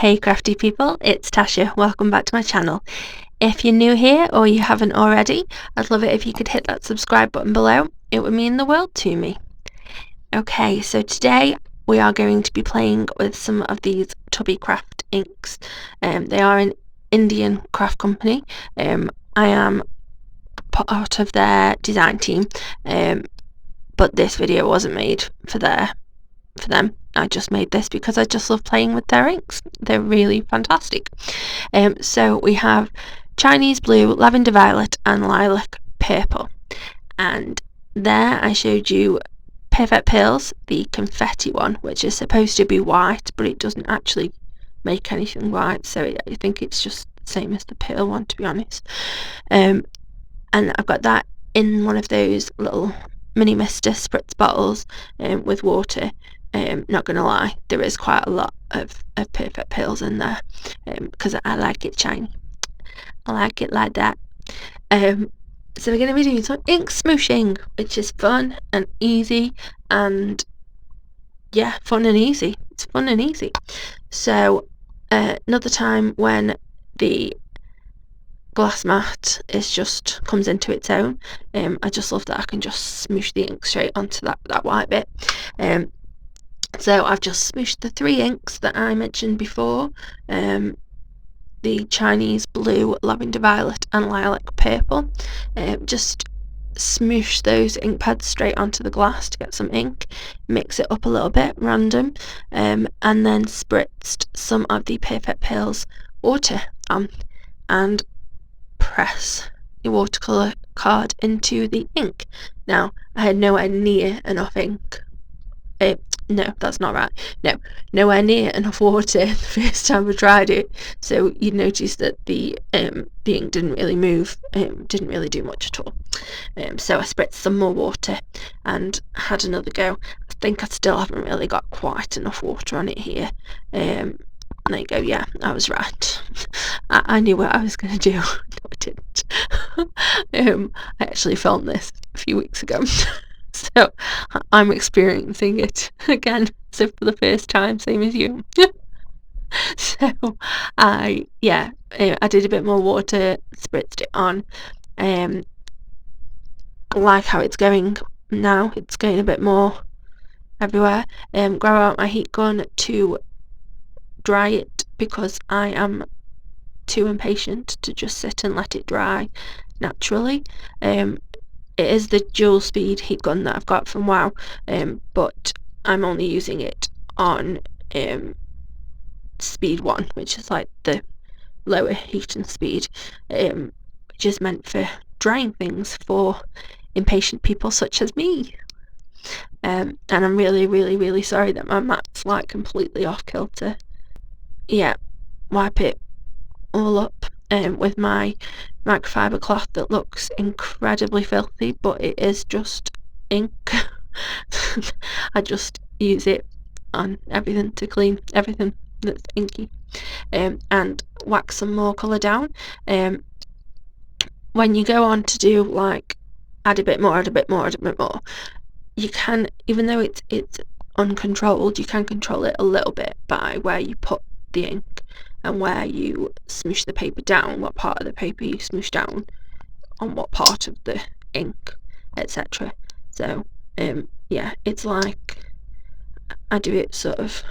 Hey crafty people, it's Tasha. Welcome back to my channel. If you're new here or you haven't already, I'd love it if you could hit that subscribe button below. It would mean the world to me. Okay, so today we are going to be playing with some of these Tubby Craft inks. They are an Indian craft company. I am part of their design team, but this video wasn't made for them. I just made this because I just love playing with their inks. They're really fantastic. So we have Chinese Blue, Lavender Violet and Lilac Purple. And there I showed you Perfect Pearls, the confetti one, which is supposed to be white, but it doesn't actually make anything white. So I think it's just the same as the pearl one, to be honest. And I've got that in one of those little mini MISTI spritz bottles with water. Not gonna lie, there is quite a lot of Perfect Pearls in there because I like it shiny. I like it like that. So we're going to be doing some ink smooshing, which is fun and easy, and yeah, fun and easy. It's fun and easy. So another time when the glass mat comes into its own, I just love that I can just smoosh the ink straight onto that white bit. So I've just smooshed the three inks that I mentioned before, the Chinese Blue, Lavender Violet and Lilac Purple. Just smoosh those ink pads straight onto the glass to get some ink, mix it up a little bit, random, and then spritzed some of the Perfect Pearls water on and press the watercolour card into the ink. Now, I had nowhere near enough ink. No, that's not right. No, nowhere near enough water the first time I tried it, so you'd notice that the ink didn't really move, didn't really do much at all. So I spritzed some more water and had another go. I think I still haven't really got quite enough water on it here. There you go, yeah, I was right. I knew what I was going to do. No, I didn't. I actually filmed this a few weeks ago. So I'm experiencing it again, so for the first time, same as you. So I did a bit more water, spritzed it on. I like how it's going now. It's going a bit more everywhere. Grab out my heat gun to dry it because I am too impatient to just sit and let it dry naturally. It is the dual speed heat gun that I've got from WoW, but I'm only using it on speed 1, which is like the lower heating speed, which is meant for drying things for impatient people such as me. And I'm really sorry that my mat's like completely off kilter. Yeah, wipe it all up with my microfiber cloth that looks incredibly filthy, but it is just ink. I just use it on everything to clean everything that's inky, and wax some more colour down. When you go on to do like add a bit more, you can, even though it's uncontrolled, you can control it a little bit by where you put the ink and where you smoosh the paper down, what part of the paper you smoosh down on what part of the ink, etc. So yeah, it's like I do it sort of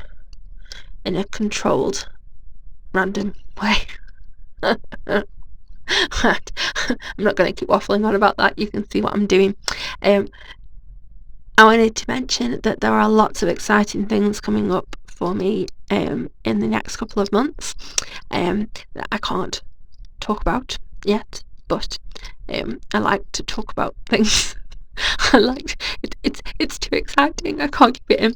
in a controlled random way. I'm not going to keep waffling on about that, you can see what I'm doing. I wanted to mention that there are lots of exciting things coming up for me in the next couple of months that I can't talk about yet, but I like to talk about things. I like it's too exciting, I can't keep it in.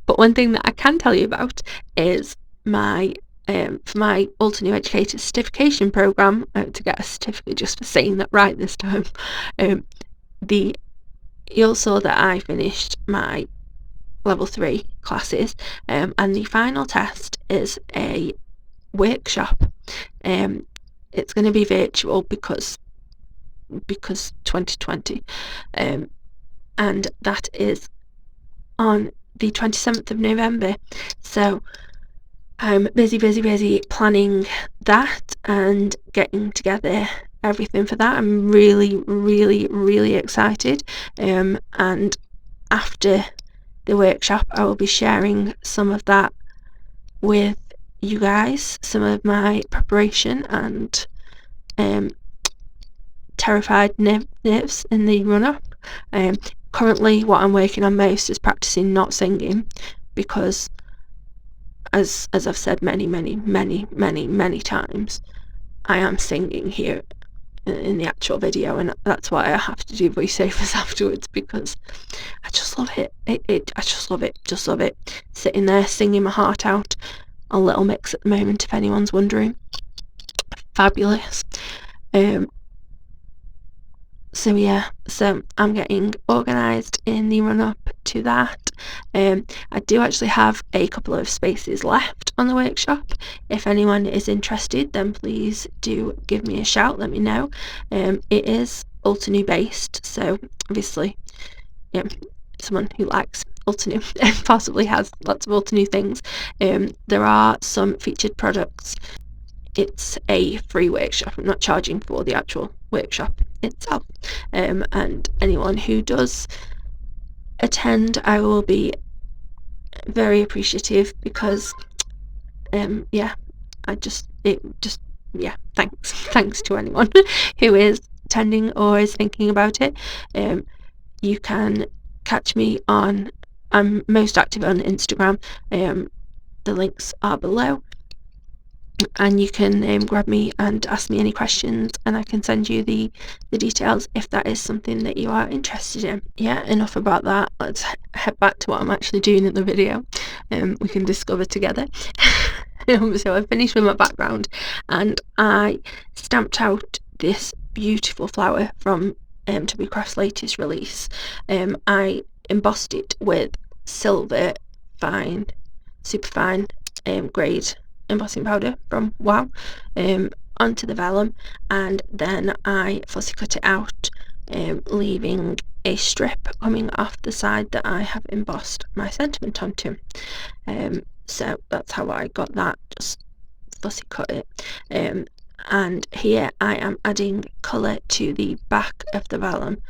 But one thing that I can tell you about is my for my Altenew Educator certification program, to get a certificate just for saying that right this time. You saw that I finished my level 3 classes, and the final test is a workshop. It's going to be virtual because 2020, and that is on the 27th of November. So I'm busy planning that and getting together everything for that. I'm really excited, and after the workshop I will be sharing some of that with you guys, some of my preparation and terrified nerves in the run-up. Currently what I'm working on most is practicing not singing, because as I've said many times, I am singing here in the actual video, and that's why I have to do voiceovers afterwards, because I just love it. I just love it. Sitting there singing my heart out. A little mix at the moment, if anyone's wondering. Fabulous. So yeah, so I'm getting organised in the run-up to that. I do actually have a couple of spaces left on the workshop. If anyone is interested, then please do give me a shout, let me know. It is Altenew based, so obviously, yeah, someone who likes Altenew and possibly has lots of Altenew things. There are some featured products. It's a free workshop. I'm not charging for the actual workshop itself, and anyone who does attend, I will be very appreciative, because yeah, thanks to anyone who is attending or is thinking about it. You can catch me on, I'm most active on Instagram. The links are below, and you can grab me and ask me any questions, and I can send you the details if that is something that you are interested in. Yeah, enough about that. Let's head back to what I'm actually doing in the video. We can discover together. So I finished with my background, and I stamped out this beautiful flower from Tubby Craft's latest release. I embossed it with silver fine, super fine grade embossing powder from Wow onto the vellum, and then I fussy cut it out, leaving a strip coming off the side that I have embossed my sentiment onto. So that's how I got that, just fussy cut it. And here I am adding colour to the back of the vellum.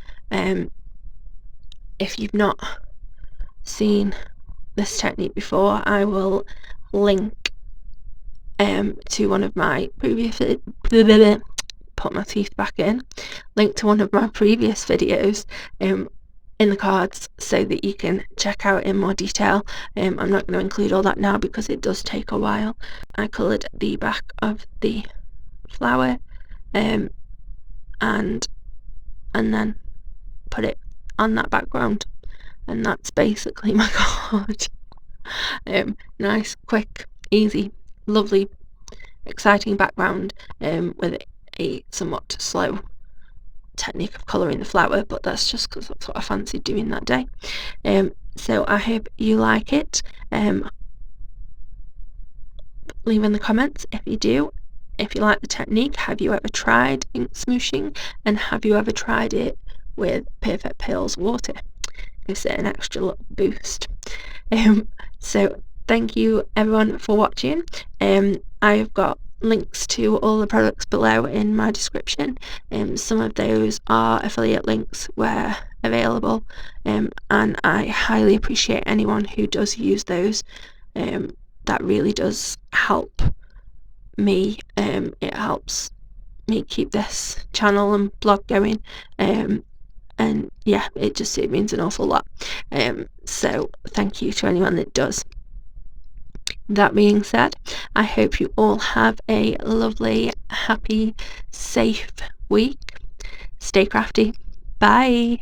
If you've not seen this technique before, I will link to one of my previous put my teeth back in, link to one of my previous videos in the cards, so that you can check out in more detail. I'm not going to include all that now because it does take a while. I coloured the back of the flower and then put it on that background, and that's basically my card. Nice, quick, easy, lovely, exciting background with a somewhat slow technique of colouring the flower, but that's just because that's what I fancied doing that day. So I hope you like it. Leave in the comments if you do. If you like the technique, have you ever tried ink smooshing, and have you ever tried it with Perfect Pearls water? Gives it an extra little boost. So thank you everyone for watching. I've got links to all the products below in my description. Some of those are affiliate links where available, and I highly appreciate anyone who does use those. That really does help me. It helps me keep this channel and blog going, and yeah, it means an awful lot. So thank you to anyone that does. That being said, I hope you all have a lovely, happy, safe week. Stay crafty. Bye.